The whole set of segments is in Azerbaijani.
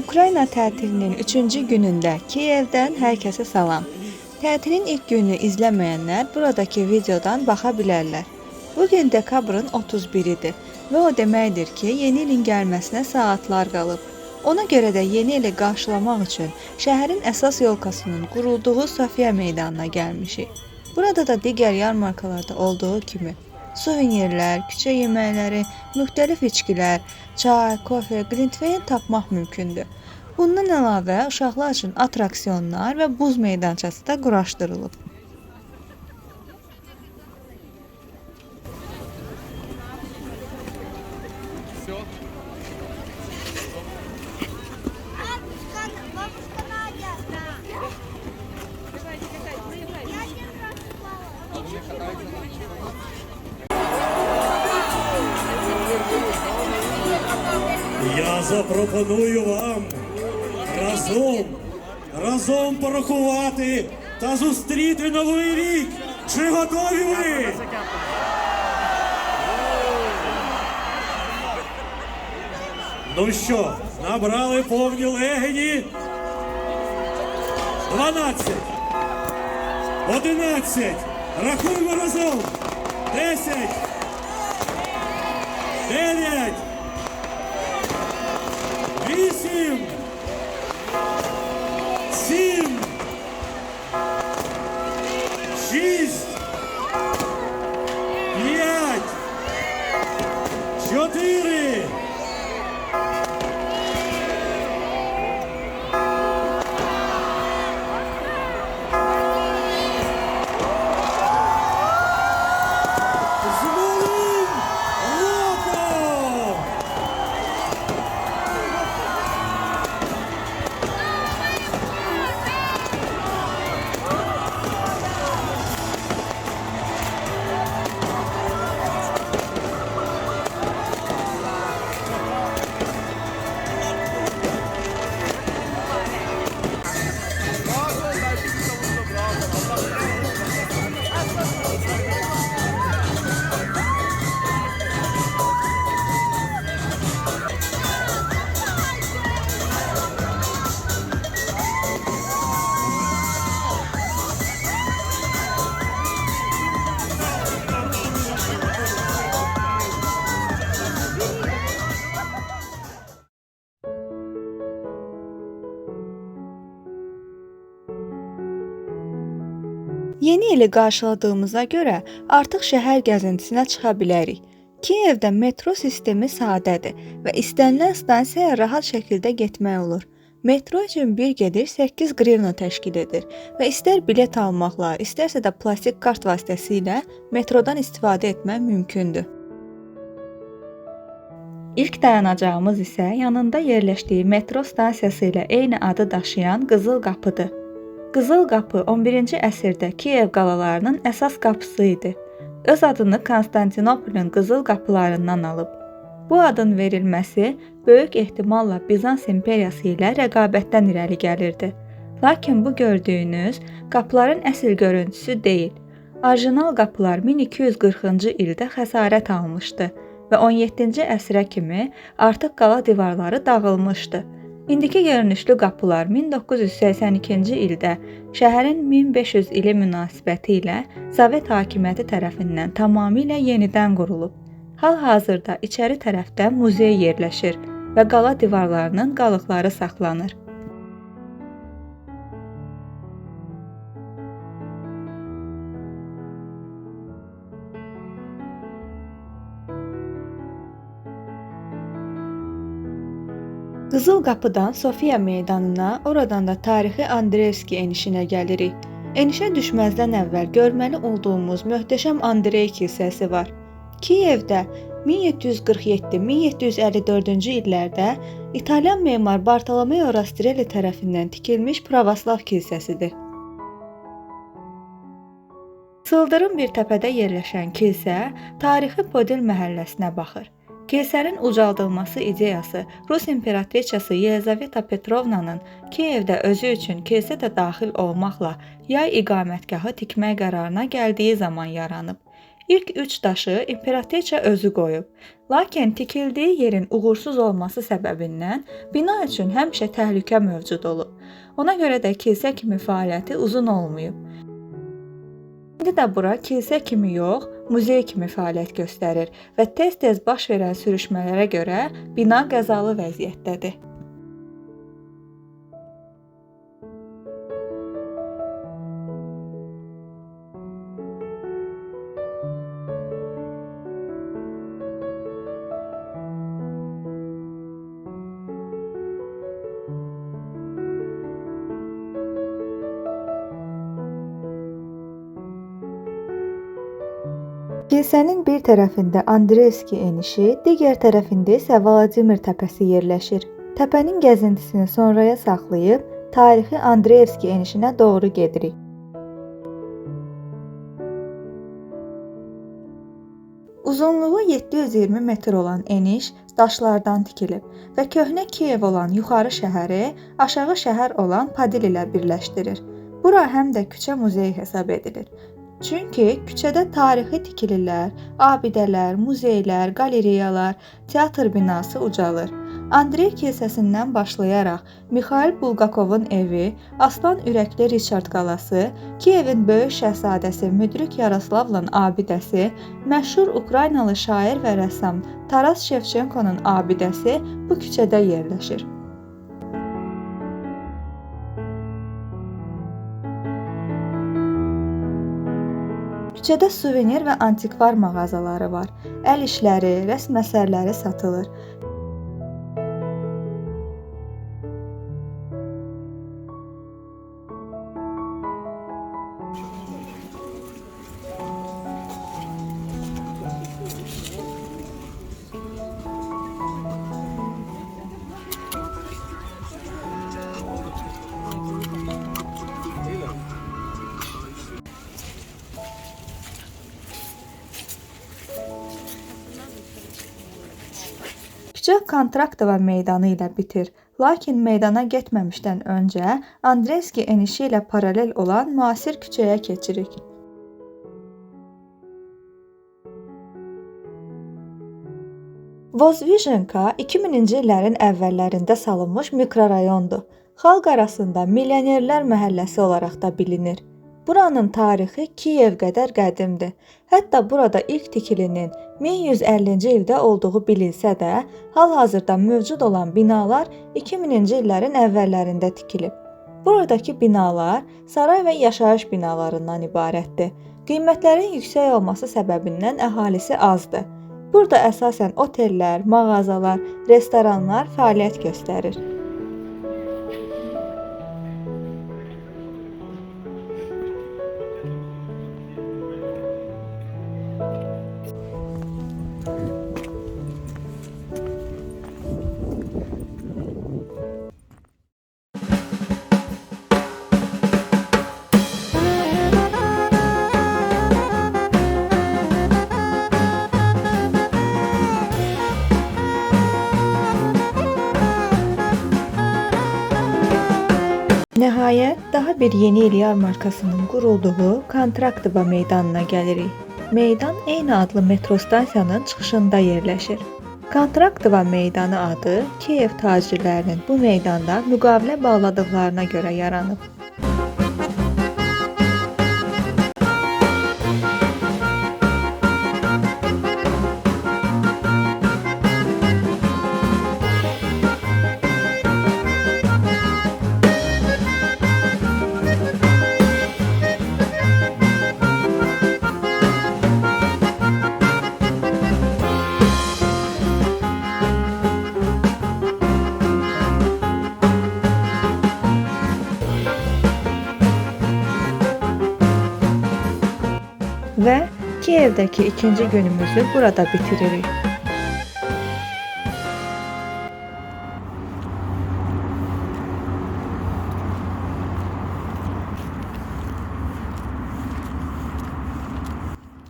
Ukrayna tətilinin 3-cü günündə Kiyevdən hər kəsə salam. Tətilin ilk gününü izləməyənlər buradakı videodan baxa bilərlər. Bugün dekabrın 31-idir və o deməkdir ki, yeni ilin gəlməsinə saatlar qalıb. Ona görə də yeni ili qarşılamaq üçün şəhərin əsas yolkasının qurulduğu Sofiya meydanına gəlmişik. Burada da digər yarmarkalarda olduğu kimi suvenirlər, küçə yeməkləri, müxtəlif içkilər, çay, kofe, glintveyn tapmaq mümkündür. Bundan əlavə uşaqlar üçün atraksiyonlar və buz meydançası da quraşdırılıb. Бабушка Надя. Я один раз упала. Я запропоную вам разом порахувати та зустріти Новий рік. Чи готові ви? Ну що, набрали повні легені? 12, 11, рахуємо разом. 10, 9, 8, 7, 6, 5, 4, Yeni ili qarşıladığımıza görə artıq şəhər gəzintisinə çıxa bilərik. Kiyevdə metro sistemi sadədir və istənilən stansiyaya rahat şəkildə getmək olur. Metro üçün bir gediş 8 qrivna təşkil edir və istər bilet almaqla, istərsə də plastik kart vasitəsilə metrodan istifadə etmək mümkündür. İlk dayanacağımız isə yanında yerləşdiyi metro stansiyası ilə eyni adı daşıyan Qızıl Qapıdır. Qızıl Qapı 11-ci əsrdə Kiyev qalalarının əsas qapısı idi. Öz adını Konstantinopolin qızıl qapılarından alıb. Bu adın verilməsi böyük ehtimalla Bizans imperiyası ilə rəqabətdən irəli gəlirdi. Lakin bu gördüyünüz qapıların əsl görüntüsü deyil. Orijinal qapılar 1240-cı ildə xəsarət almışdı və 17-ci əsrə kimi artıq qala divarları dağılmışdı. İndiki görünüşlü qapılar 1982-ci ildə şəhərin 1500 ili münasibəti ilə Sovet hakimiyyəti tərəfindən tamamilə yenidən qurulub. Hal-hazırda içəri tərəfdə muzey yerləşir və qala divarlarının qalıqları saxlanır. Qızıl Qapıdan Sofiya meydanına, oradan da tarixi Andreyevski enişinə gəlirik. Enişə düşməzdən əvvəl görməli olduğumuz möhtəşəm Andrey kilsəsi var. Kiyevdə 1747-1754-cü illərdə İtalyan memar Bartolomeo Rastrelli tərəfindən tikilmiş pravoslav kilsəsidir. Sıldırım bir təpədə yerləşən kilsə tarixi Podil məhəlləsinə baxır. Kilsənin ucaldılması ideyası Rus imperatriçası Yelizaveta Petrovnanın Kiyevdə özü üçün kilsə də daxil olmaqla yay iqamətgahı tikmək qərarına gəldiyi zaman yaranıb. İlk 3 daşı imperatriça özü qoyub. Lakin tikildiyi yerin uğursuz olması səbəbindən bina üçün həmişə təhlükə mövcud olub. Ona görə də kilsə kimi fəaliyyəti uzun olmayıb. İndi də bura kilsə kimi yox, muzey kimi fəaliyyət göstərir və tez-tez baş verən sürüşmələrə görə bina qəzalı vəziyyətdədir. Kilsənin bir tərəfində Andreevski enişi, digər tərəfində isə Vladimir təpəsi yerləşir. Təpənin gəzintisini sonraya saxlayıb, tarixi Andreevski enişinə doğru gedirik. Uzunluğu 720 metr olan eniş daşlardan tikilib və köhnə Kiyev olan yuxarı şəhəri, aşağı şəhər olan Padil ilə birləşdirir. Bura həm də küçə muzeyi hesab edilir. Çünki küçədə tarixi tikililər, abidələr, muzeylər, qalereyalar, teatr binası ucalır. Andrey kilsəsindən başlayaraq Mikhail Bulgakovun evi, Aslan Ürəkli Richard qalası, Kiyevin böyük şəhzadəsi Müdrik Yaroslavlın abidəsi, məşhur Ukraynalı şair və rəssam Taras Şevçenkonun abidəsi bu küçədə yerləşir. Küçədə suvenir və antikvar mağazaları var. Əl işləri, rəsm əsərləri satılır. Küçə Kontraktova meydanı ilə bitir, lakin meydana getməmişdən öncə Andreevski enişi ilə paralel olan müasir küçəyə keçirik. Vozvijenka 2000-ci illərin əvvəllərində salınmış mikrorayondur. Xalq arasında Milyonerlər məhəlləsi olaraq da bilinir. Buranın tarixi Kiyev qədər qədimdir. Hətta burada ilk tikilinin 1150-ci ildə olduğu bilinsə də, hal-hazırda mövcud olan binalar 2000-ci illərin əvvəllərində tikilib. Buradakı binalar saray və yaşayış binalarından ibarətdir. Qiymətlərin yüksək olması səbəbindən əhalisi azdır. Burada əsasən otellər, mağazalar, restoranlar fəaliyyət göstərir. Nəhayət, daha bir yeni il yarmarkasının qurulduğu Kontraktova meydanına gəlirik. Meydan eyni adlı metro stansiyanın çıxışında yerləşir. Kontraktova meydanı adı Kiyev tacirlərinin bu meydanda müqavilə bağladıqlarına görə yaranıb. Və Kiyevdəki ikinci günümüzü burada bitiririk.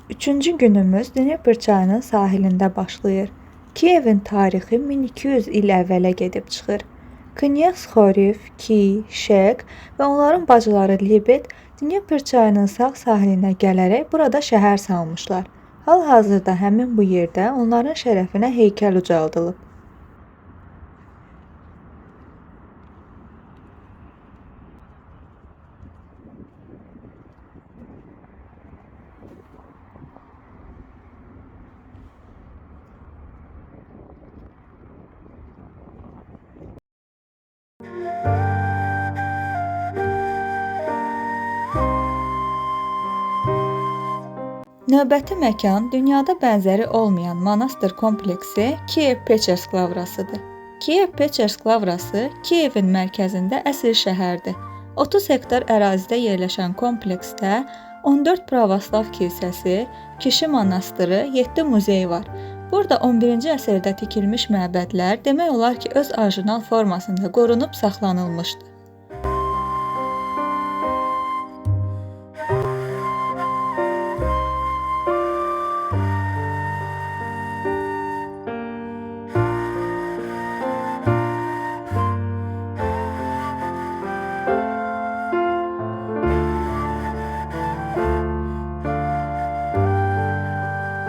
Üçüncü günümüz Dnepr çayının sahilində başlayır. Kiyevin tarixi 1200 il əvvələ gedib çıxır. Knyaz Xoriv, Ki, Şek və onların bacıları Libet Dnepr çayının sağ sahilinə gələrək burada şəhər salmışlar. Hal-hazırda həmin bu yerdə onların şərəfinə heykəl ucaldılıb. Növbəti məkan dünyada bənzəri olmayan monastır kompleksi Kiyev-Peçersk Lavrasıdır. Kiyev-Peçersk Lavrası Kiyevin mərkəzində əsl şəhərdir. 30 hektar ərazidə yerləşən kompleksdə 14 pravoslav kilsəsi, kişi monastırı, 7 muzey var. Burada 11-ci əsrdə tikilmiş məbədlər demək olar ki, öz orijinal formasında qorunub saxlanılmışdı.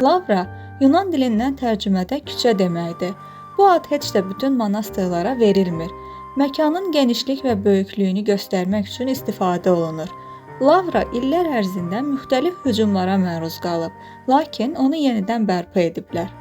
Lavra Yunan dilindən tərcümədə küçə deməkdir. Bu ad heç də bütün monastırlara verilmir. Məkanın genişlik və böyüklüyünü göstərmək üçün istifadə olunur. Lavra illər ərzində müxtəlif hücumlara məruz qalıb, lakin onu yenidən bərpa ediblər.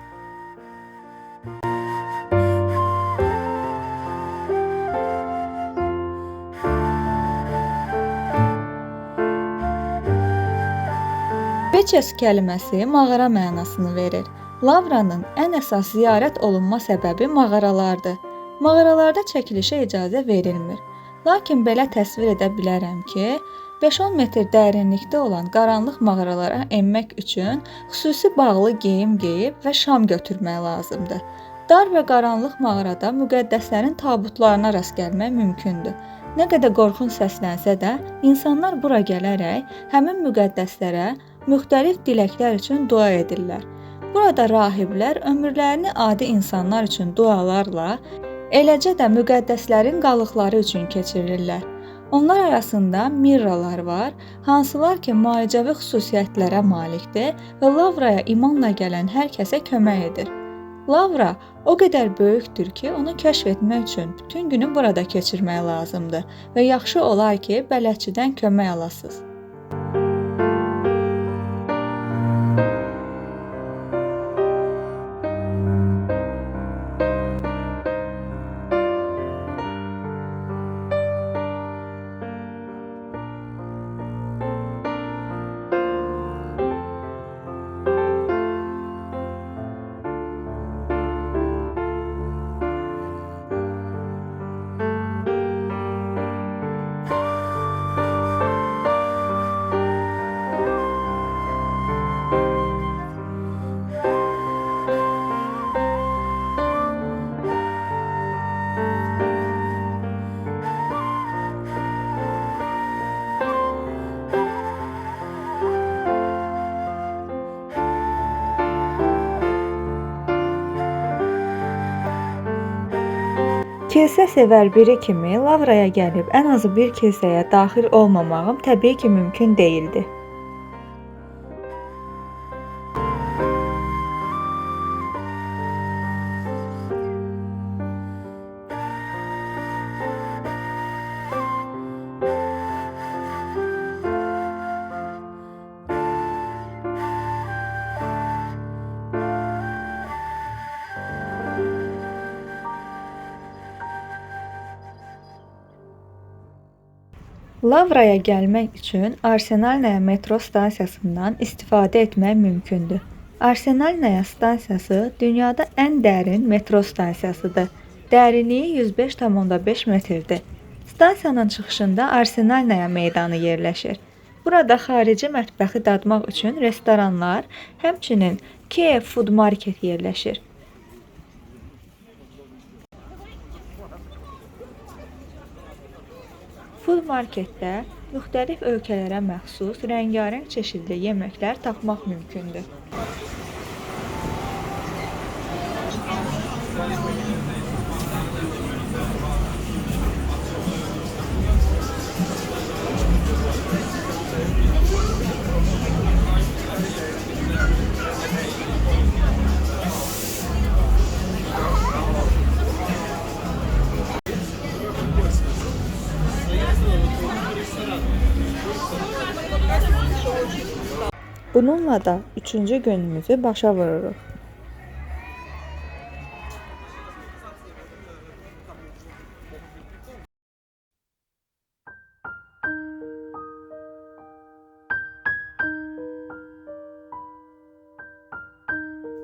Peçersk kəlməsi mağara mənasını verir. Lavranın ən əsas ziyarət olunma səbəbi mağaralardır. Mağaralarda çəkilişə icazə verilmir. Lakin belə təsvir edə bilərəm ki, 5-10 metr dərinlikdə olan qaranlıq mağaralara enmək üçün xüsusi bağlı geyim geyib və şam götürmək lazımdır. Dar və qaranlıq mağarada müqəddəslərin tabutlarına rast gəlmək mümkündür. Nə qədər qorxunc səslənsə də, insanlar bura gələrək həmin müqəddəslərə müxtəlif diləklər üçün dua edirlər. Burada rahiblər ömürlərini adi insanlar üçün dualarla, eləcə də müqəddəslərin qalıqları üçün keçirirlər. Onlar arasında mirralar var, hansılar ki, müalicəvi xüsusiyyətlərə malikdir və Lavraya imanla gələn hər kəsə kömək edir. Lavra o qədər böyükdür ki, onu kəşf etmək üçün bütün günü burada keçirmək lazımdır və yaxşı olar ki, bələdçidən kömək alasınız. Kilsə sevər biri kimi Lavraya gəlib ən azı bir kilsəyə daxil olmamağım təbii ki, mümkün deyildi. Lavraya gəlmək üçün Arsenalnaya metro stansiyasından istifadə etmək mümkündür. Arsenalnaya stansiyası dünyada ən dərin metro stansiyasıdır. Dərinliyi 105,5 metrdir. Stansiyanın çıxışında Arsenalnaya meydanı yerləşir. Burada xarici mətbəxi dadmaq üçün restoranlar, həmçinin Kiev Food Market yerləşir. Food Marketdə müxtəlif ölkələrə məxsus rəngarəng çeşidli yeməklər tapmaq mümkündür. Bununla da 3-cü günümüzü başa vururuq.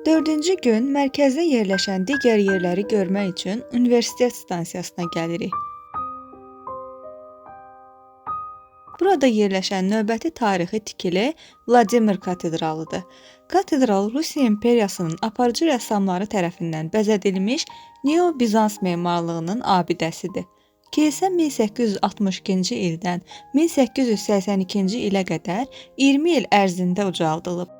Dördüncü gün mərkəzdə yerləşən digər yerləri görmək üçün universitet stansiyasına gəlirik. Burada yerləşən növbəti tarixi tikili Vladimir katedralıdır. Katedral Rusiya imperiyasının aparıcı rəssamları tərəfindən bəzədilmiş Neo-Bizans memarlığının abidəsidir. Kilsə 1862-ci ildən 1882-ci ilə qədər 20 il ərzində ucaldılıb.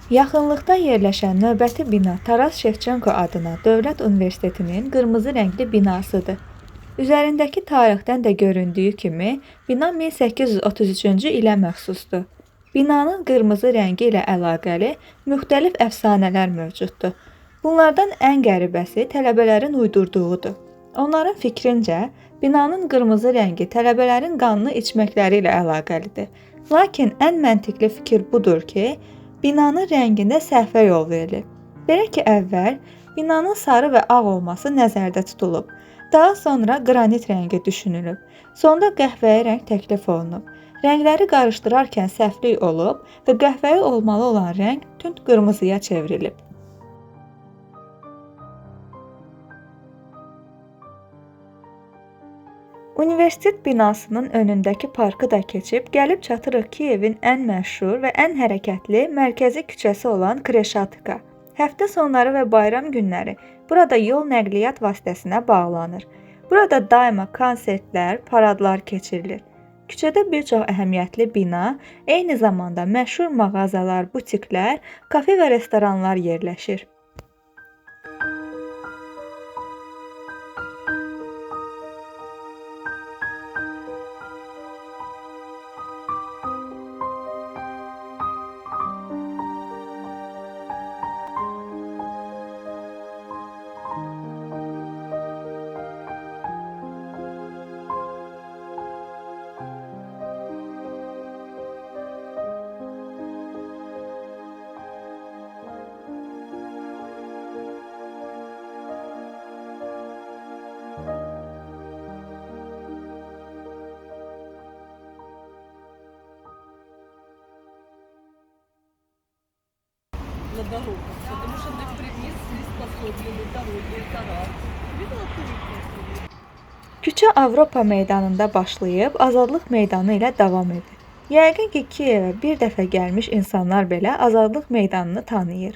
Yaxınlıqda yerləşən növbəti bina Taras Şevçenko adına Dövlət Universitetinin qırmızı rəngli binasıdır. Üzərindəki tarixdən də göründüyü kimi, bina 1833-cü ilə məxsusdur. Binanın qırmızı rəngi ilə əlaqəli müxtəlif əfsanələr mövcuddur. Bunlardan ən qəribəsi tələbələrin uydurduğudur. Onların fikrincə, binanın qırmızı rəngi tələbələrin qanını içməkləri ilə əlaqəlidir. Lakin ən məntiqli fikir budur ki, binanın rəngində səhvə yol verilib. Belə ki, əvvəl binanın sarı və ağ olması nəzərdə tutulub. Daha sonra qranit rəngi düşünülüb. Sonra qəhvəyi rəng təklif olunub. Rəngləri qarışdırarkən səhvlik olub və qəhvəyi olmalı olan rəng tünd qırmızıya çevrilib. Universitet binasının önündəki parkı da keçib, gəlib çatırıq Kiyevin ən məşhur və ən hərəkətli mərkəzi küçəsi olan Kreşatka. Həftə sonları və bayram günləri burada yol nəqliyyat vasitəsinə bağlanır. Burada daima konsertlər, paradlar keçirilir. Küçədə bir çox əhəmiyyətli bina, eyni zamanda məşhur mağazalar, butiklər, kafe və restoranlar yerləşir. На дорогах, потому что напрямик приспособлены дороги, тарaf. Видела турик? Küçə Avropa meydanında başlayıb Azadlıq meydanı ilə davam edir. Yəqin ki, Kiyevə bir dəfə gəlmiş insanlar belə Azadlıq meydanını tanıyır.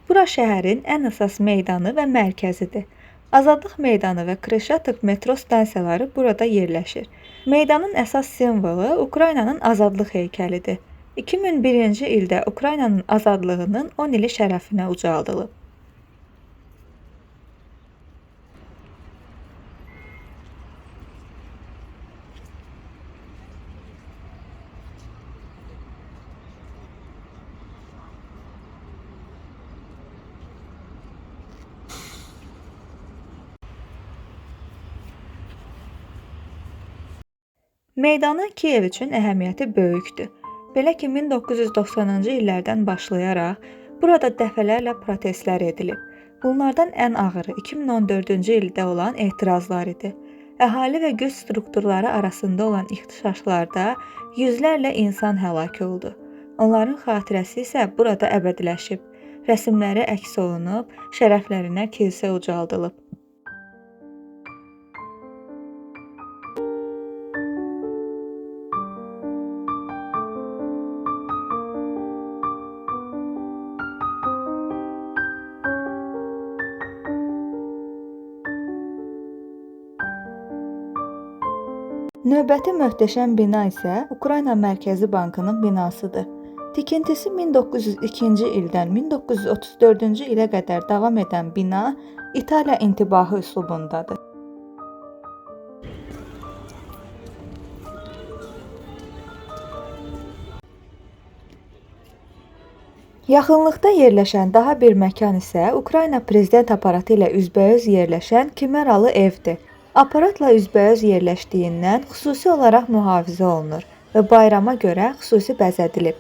Bura şəhərin ən əsas meydanı və mərkəzidir. Azadlıq meydanı və Kreşatok metro stansiyaları burada yerləşir. Meydanın əsas simvolu Ukraynanın azadlıq heykəlidir. 2001-ci ildə Ukraynanın azadlığının 10 ili şərəfinə ucaldılıb. Meydanın Kiyev üçün əhəmiyyəti böyükdür. Belə ki, 1990-cı illərdən başlayaraq burada dəfələrlə protestlər edilib. Bunlardan ən ağırı 2014-cü ildə olan etirazlar idi. Əhali və güc strukturları arasında olan ixtişaşlarda yüzlərlə insan həlak oldu. Onların xatirəsi isə burada əbədiləşib. Rəsmləri əks olunub, şərəflərinə kilsə ucaldılıb. Növbəti möhtəşəm bina isə Ukrayna Mərkəzi Bankının binasıdır. Tikintisi 1902-ci ildən 1934-cü ilə qədər davam edən bina İtaliya intibahı üslubundadır. Yaxınlıqda yerləşən daha bir məkan isə Ukrayna prezident aparatı ilə üzbəüz yerləşən Kimeralı evdir. Aparatla üzbəüz yerləşdiyindən xüsusi olaraq mühafizə olunur və bayrama görə xüsusi bəzədilib.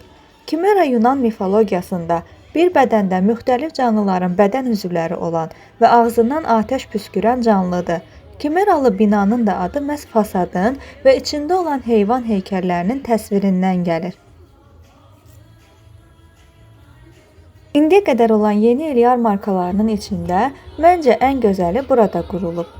Kimera Yunan mifologiyasında bir bədəndə müxtəlif canlıların bədən üzvləri olan və ağzından atəş püskürən canlıdır. Kimeralı binanın da adı məhz fasadın və içində olan heyvan heykəllərinin təsvirindən gəlir. İndiyə qədər olan yeni il yarmarkalarının içində məncə ən gözəli burada qurulub.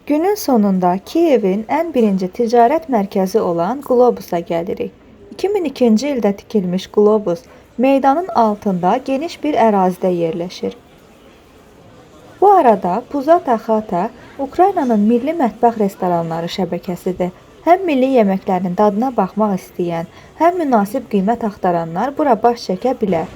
Günün sonunda Kiyevin ən birinci ticarət mərkəzi olan Globusa gəlirik. 2002-ci ildə tikilmiş Globus meydanın altında geniş bir ərazidə yerləşir. Bu arada Puzata Xata Ukraynanın milli mətbəx restoranları şəbəkəsidir. Həm milli yeməklərin dadına baxmaq istəyən, həm münasib qiymət axtaranlar bura baş çəkə bilər.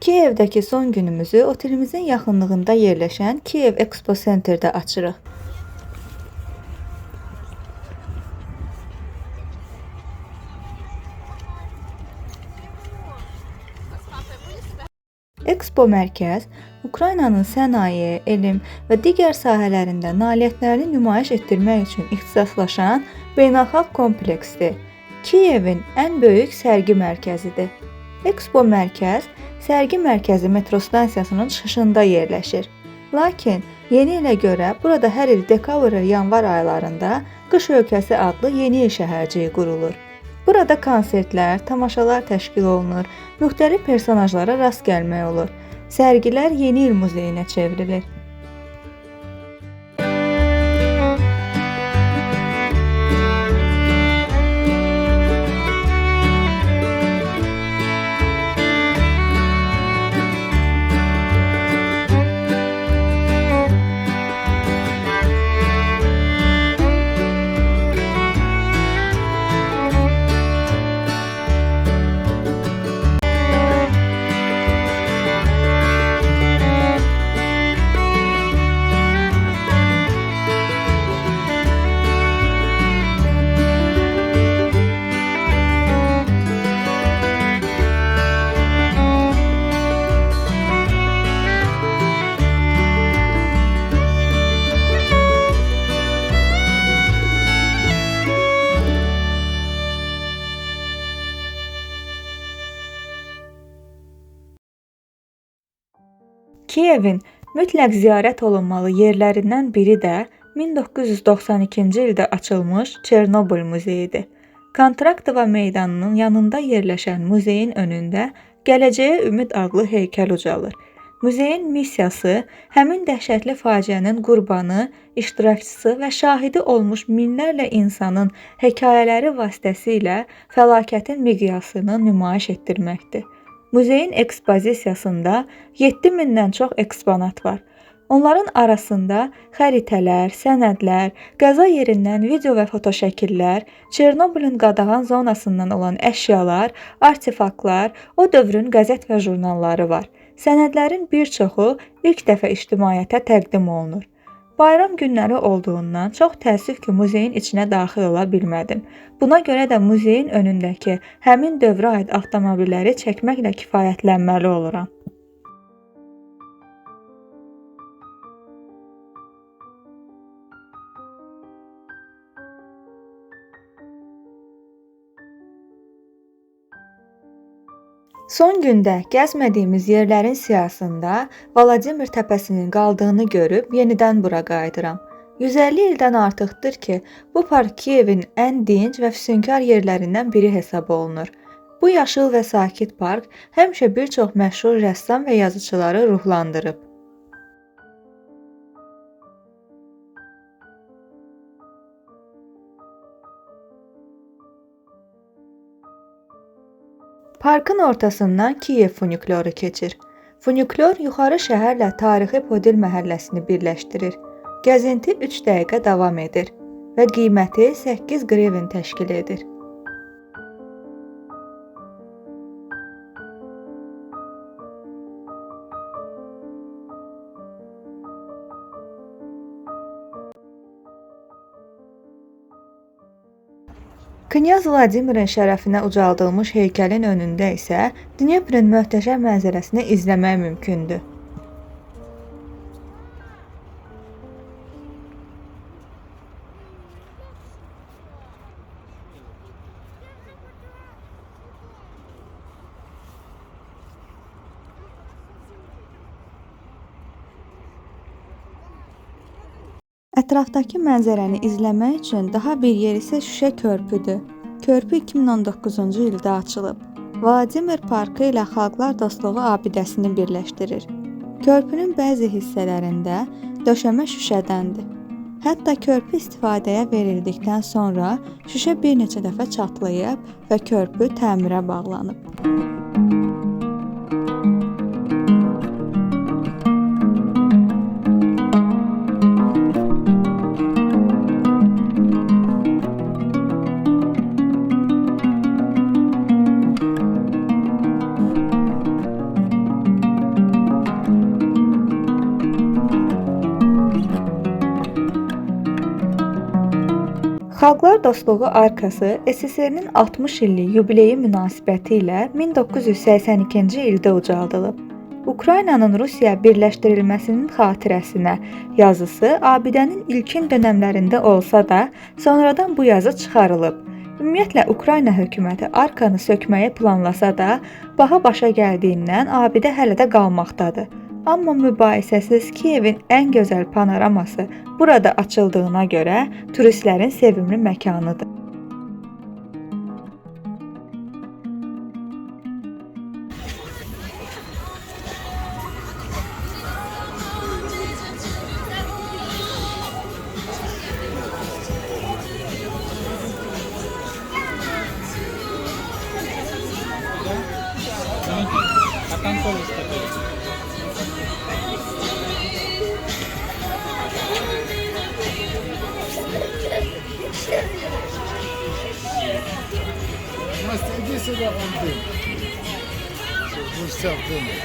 Kiyevdəki son günümüzü otelimizin yaxınlığında yerləşən Kiyev Expo Center'də açırıq. Expo mərkəz Ukraynanın sənaye, elm və digər sahələrində nailiyyətlərini nümayiş etdirmək üçün ixtisaslaşan beynəlxalq kompleksdir. Kiyevin ən böyük sərgi mərkəzidir. Expo mərkəz sərgi mərkəzi metro stansiyasının çıxışında yerləşir. Lakin yeni ilə görə burada hər il dekabr-yanvar aylarında Qış Ölkəsi adlı yeni il şəhərciyi qurulur. Burada konsertlər, tamaşalar təşkil olunur, müxtəlif personajlara rast gəlmək olur. Sərgilər yeni il muzeyinə çevrilir. Kiyevin mütləq ziyarət olunmalı yerlərindən biri də 1992-ci ildə açılmış Çernobıl muzeyidir. Kontraktova meydanının yanında yerləşən muzeyin önündə Gələcəyə Ümid adlı heykəl ucalır. Muzeyin missiyası həmin dəhşətli faciənin qurbanı, iştirakçısı və şahidi olmuş minlərlə insanın hekayələri vasitəsilə fəlakətin miqyasını nümayiş etdirməkdir. Muzeyin ekspozisiyasında 7000-dən çox eksponat var. Onların arasında xəritələr, sənədlər, qəza yerindən video və fotoşəkillər, Çernobılın qadağan zonasından olan əşyalar, artefaktlar, o dövrün qəzet və jurnalları var. Sənədlərin bir çoxu ilk dəfə ictimaiyyətə təqdim olunur. Bayram günləri olduğundan çox təəssüf ki, muzeyin içinə daxil ola bilmədim. Buna görə də muzeyin önündəki həmin dövrə aid avtomobilləri çəkməklə kifayətlənməli oluram. Son gündə gəzmədiyimiz yerlərin siyahısında Vladimir təpəsinin qaldığını görüb yenidən bura qayıdıram. 150 ildən artıqdır ki, bu park Kiyevin ən dinc və füsunkar yerlərindən biri hesab olunur. Bu yaşıl və sakit park həmişə bir çox məşhur rəssam və yazıçıları ruhlandırıb. Parkın ortasından Kiyev funikyoru keçir. Funikyor yuxarı şəhərlə tarixi Podil məhəlləsini birləşdirir. Gəzinti 3 dəqiqə davam edir və qiyməti 8 qrivin təşkil edir. Knyaz Vladimirin şərəfinə ucaldılmış heykəlin önündə isə Dneprin möhtəşəm mənzərəsini izləmək mümkündür. Ətrafdakı mənzərəni izləmək üçün daha bir yer isə Şüşə körpüdür. Körpü 2019-cu ildə açılıb. Vladimir parkı ilə Xalqlar Dostluğu abidəsini birləşdirir. Körpünün bəzi hissələrində döşəmə şüşədəndir. Hətta körpü istifadəyə verildikdən sonra şüşə bir neçə dəfə çatlayıb və körpü təmirə bağlanıb. Xalqlar Dostluğu arkası SSR-nin 60 illik yubileyi münasibəti ilə 1982-ci ildə ucaldılıb. Ukraynanın Rusiya birləşdirilməsinin xatirəsinə yazısı abidənin ilkin dönəmlərində olsa da, sonradan bu yazı çıxarılıb. Ümumiyyətlə, Ukrayna hökuməti arkanı sökməyi planlasa da, baha başa gəldiyindən abidə hələ də qalmaqdadır. Amma mübahisəsiz Kiyevin ən gözəl panoraması burada açıldığına görə turistlərin sevimli məkanıdır. Настя, иди сюда, вон ты. Будешь вся в дыме.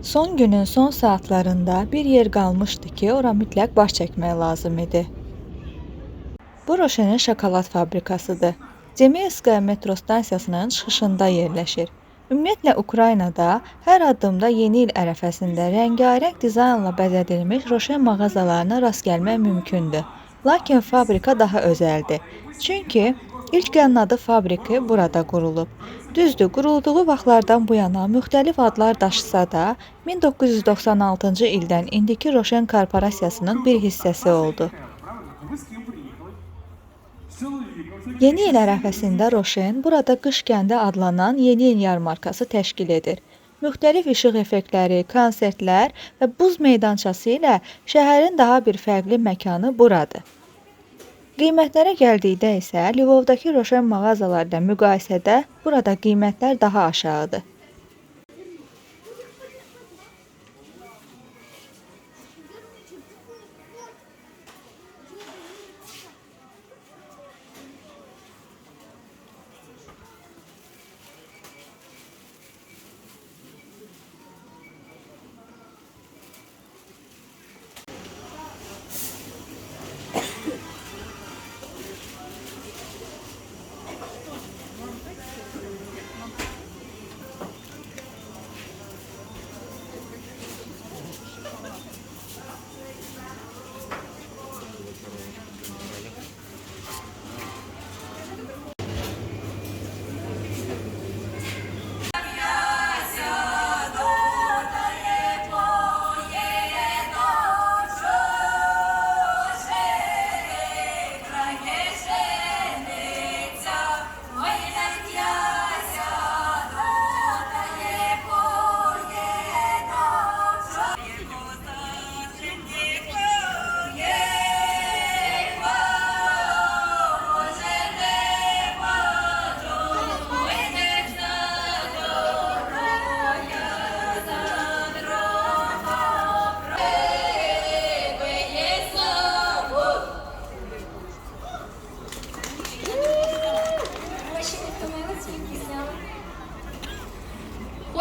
Son günün son saatlarında bir yer qalmışdı ki, ora mütləq baş çəkmək lazım idi. Bu Bu Roşenin şokolad fabrikasıdır. Cemelskaya metro stansiyasının çıxışında yerləşir. Ümumiyyətlə Ukraynada hər addımda yeni il ərəfəsində rəngarəng dizaynla bəzədilmiş Roşen mağazalarına rast gəlmək mümkündür. Lakin fabrika daha özəldir. Çünki ilk qannadı fabriki burada qurulub. Düzdür, qurulduğu vaxtlardan bu yana müxtəlif adlar daşısa da 1996-cı ildən indiki Roşen korporasiyasının bir hissəsi oldu. Yeni il ərəfəsində Roşen burada Qış Kəndi adlanan Yeni il yarmarkası təşkil edir. Müxtəlif işıq effektləri, konsertlər və buz meydançası ilə şəhərin daha bir fərqli məkanı buradır. Qiymətlərə gəldikdə isə Lvovdakı Roşen mağazalarla müqayisədə burada qiymətlər daha aşağıdır.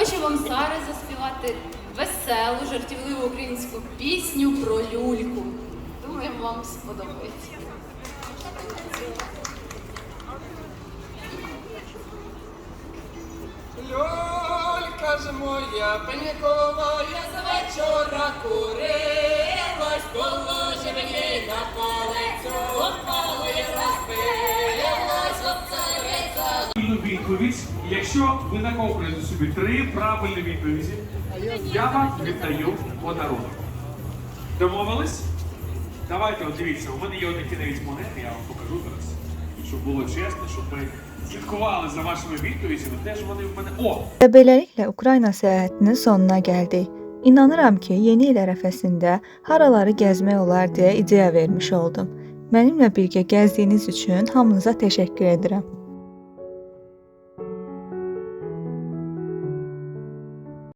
Хочу вам зараз заспівати веселу, жартівливу українську пісню про люльку. Думаю, вам сподобається. Люлька ж моя пенькова, я з вечора курилась, положив їй на палицю, опалою розпилась, обцариця. Відповідь. Якщо ви накопуєте собі 3 правильні відповіді, я вам віддаю подарунок. Домовились? Давайте, от дивіться, у мене є один кінець монети, я вам покажу зараз, щоб було чесно, щоб ми слідкували за вашими відповідями, теж вони в мене... О! Və beləliklə Ukrayna səyahətinin sonuna gəldik. İnanıram ki, yeni il ərəfəsində haraları gəzmək olar deyə ideya vermiş oldum. Mənimlə birgə gəzdiyiniz üçün hamınıza təşəkkür edirəm.